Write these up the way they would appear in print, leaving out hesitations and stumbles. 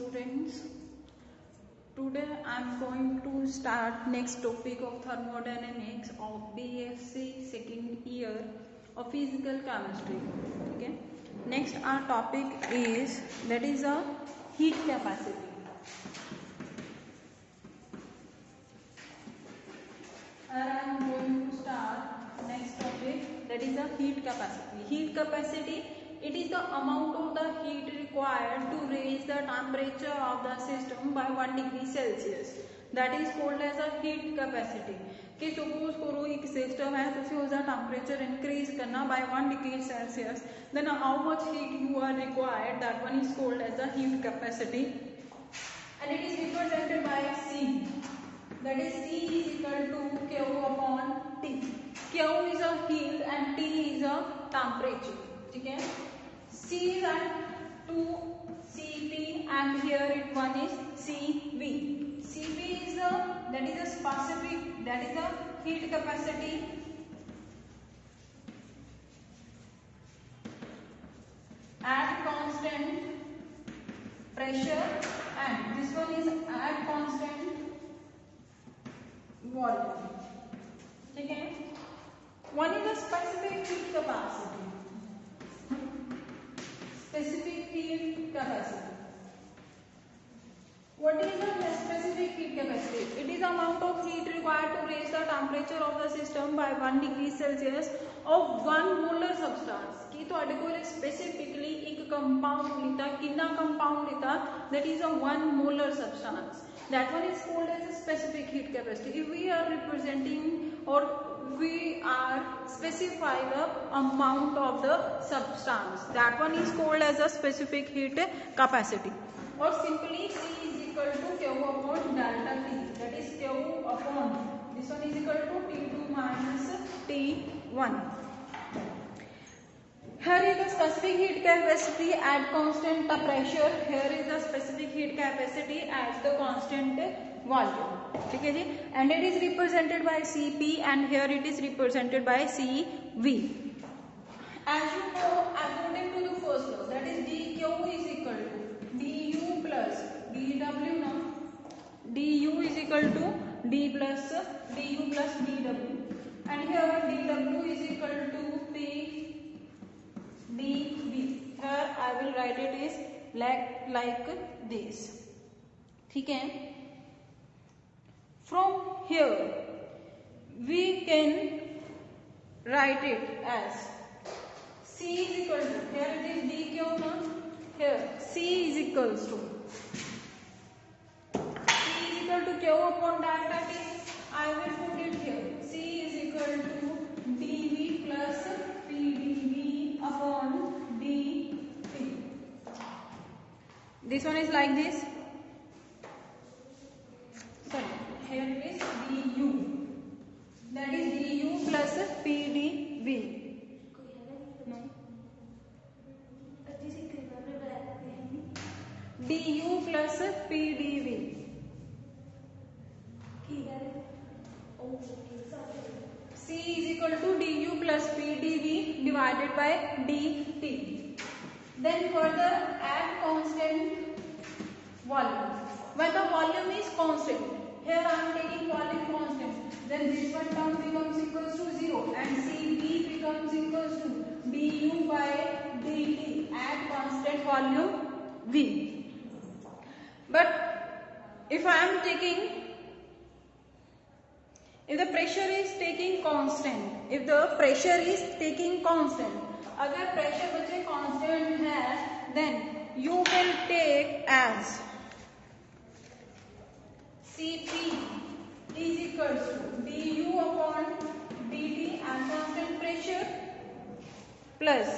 students. Today I am going to start next topic of thermodynamics of BSc second year of physical chemistry. Okay. Next our topic is that is a heat capacity. And I am going to start next topic, that is a heat capacity. Heat capacity, it is the amount of the heat required to raise the temperature of the system by 1 degree Celsius. That is called as a heat capacity. कि suppose करो एक system है तो उसका temperature increase करना by 1 degree Celsius, then how much heat you are required, that one is called as a heat capacity, and it is represented by C. That is C is equal to Q upon T. Q is a heat and T is a temperature. Okay? C is at 2 Cp and here it one is Cv. Cv is a specific, that is a heat capacity at constant pressure, and this one is at constant volume. Okay? One is a specific heat capacity. Specific heat capacity. What is the specific heat capacity? It is the amount of heat required to raise the temperature of the system by 1 degree Celsius of 1 molar substance. कि तो article specifically एक compound लेता, कितना compound लेता? That is a 1 molar substance. That one is called as a specific heat capacity. If we are representing or we are specifying the amount of the substance, that one is called as a specific heat capacity. Or simply C is equal to Q upon delta T. That is Q upon, this one is equal to T2 minus T1. Here is the specific heat capacity at constant pressure. Here is the specific heat capacity at the constant volume. Okay, ji? And it is represented by Cp and here it is represented by Cv. As you know, according to the first law, that is dq is equal to du plus dw. Now, du is equal to du plus dw. And here dw is equal to P dV. Here I will write it is like this. Okay? From here we can write it as C is equal to, here it is dq now. Here C is equals to Q upon delta T. I will put it here. C is equal to dV plus Pdv upon dt. This one is like this. Sorry, here it is du. That is du plus Pdv. No. Du plus Pdv. C is equal to du plus Pdv divided by dt. Then further at constant volume. When the volume is constant, here I am taking volume constant, then this one term becomes equals to 0 and Cv becomes equals to du by dt at constant volume V. But if I am taking, if the pressure is taking constant, अगर pressure बच्चे constant है, then you will take as Cp is equals to du upon dt at constant pressure plus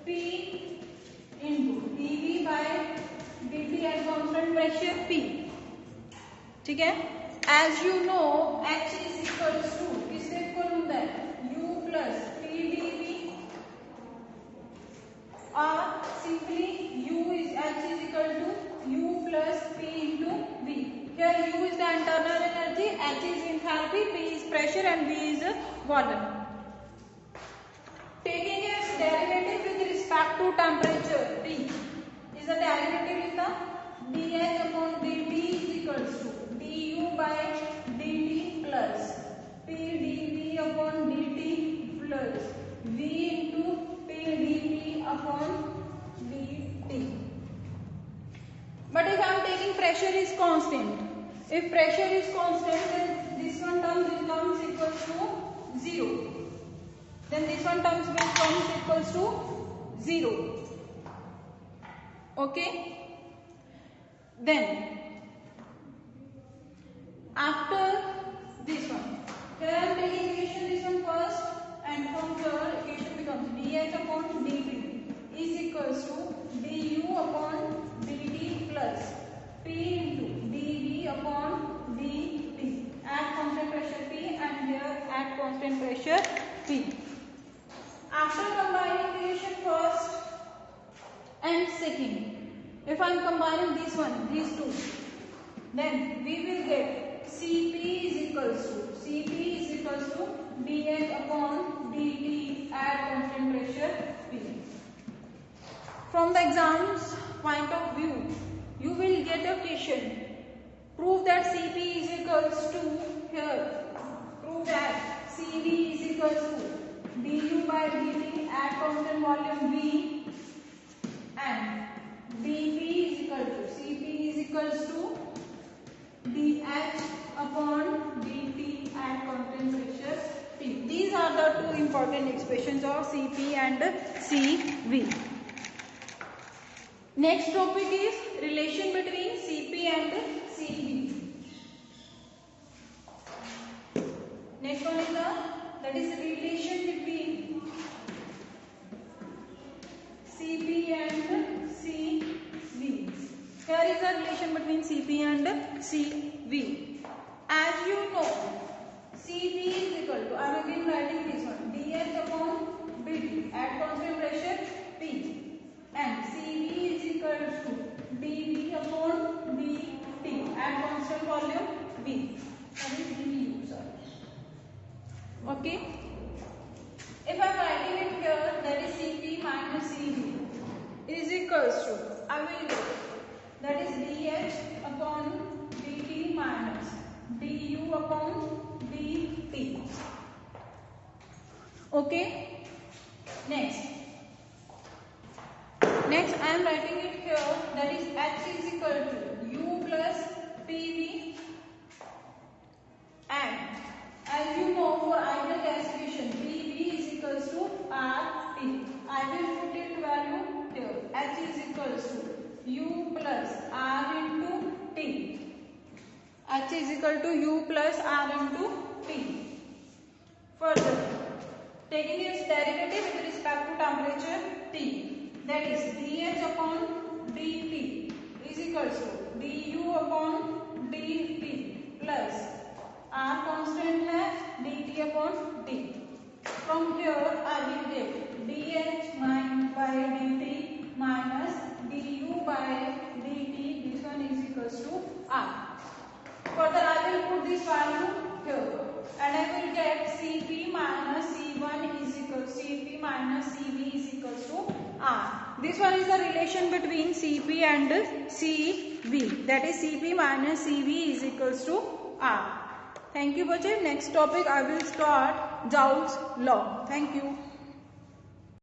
P into dV by dt at constant pressure P. ठीक है? As you know, H is equals to, किससे equal होता है? U plus Pdv, or simply H is equal to U plus P into V. Here U is the internal energy, H is enthalpy, P is pressure and V is volume. Taking its derivative with respect to temperature, T is the derivative in the जाएगा dH upon dt is equals to du by dt plus p dv upon dt plus v into p dv upon dt. But if I am taking pressure is constant, if pressure is constant, then this one term becomes equals to 0. Then this one terms will comes equals to 0. Okay. Then after this one, here I am taking equation this one first, and from here equation becomes dH upon dt is equals to du upon dt plus p into dv upon dt at constant pressure P, and here at constant pressure P. After combining equation first and second, if I am combining this one, these two, then we will get Cp is equals to dH upon dt at constant pressure P. From the exam's point of view, you will get a question. Prove that Cp is equals to, here, prove that Cv is equals to du by dt at constant volume V, and dP is equal to, Cp is equals to dH upon dt at constant pressure P. These are the two important expressions of Cp and Cv. Next topic is relation between Cp and Cv. Next one is that is the relation between Cp and Cv. Here is the relation between Cp and Cv. As you know, Cp is equal to, I am again writing this one, dH upon dt at constant pressure P, and Cv is equal to dV upon dt at constant volume V. That is dV, sorry. Okay. If I am writing it here, that is Cp minus Cv is equals to, I will get, that is dH upon dt minus du upon dt. Okay. Next I am writing it here, that is H is equal to U plus PV, and as you know, for ideal gas equation PV is equals to RT. I will put it value here. H is equals to U plus R into T. H is equal to U plus R into T. Further, taking its derivative with respect to temperature T, that is dH upon dt is equals to du upon dt plus R constant है dt upon d. From here I will get dH by dt minus du by dt. This one is equals to R. Further I will put this value here, and I will get Cp minus C1 is equals to Cp minus Cv is equals to R. This one is the relation between Cp and Cv, that is Cp minus Cv is equals to R. Thank you, बच्चे. Next topic I will start Joule's law. Thank you.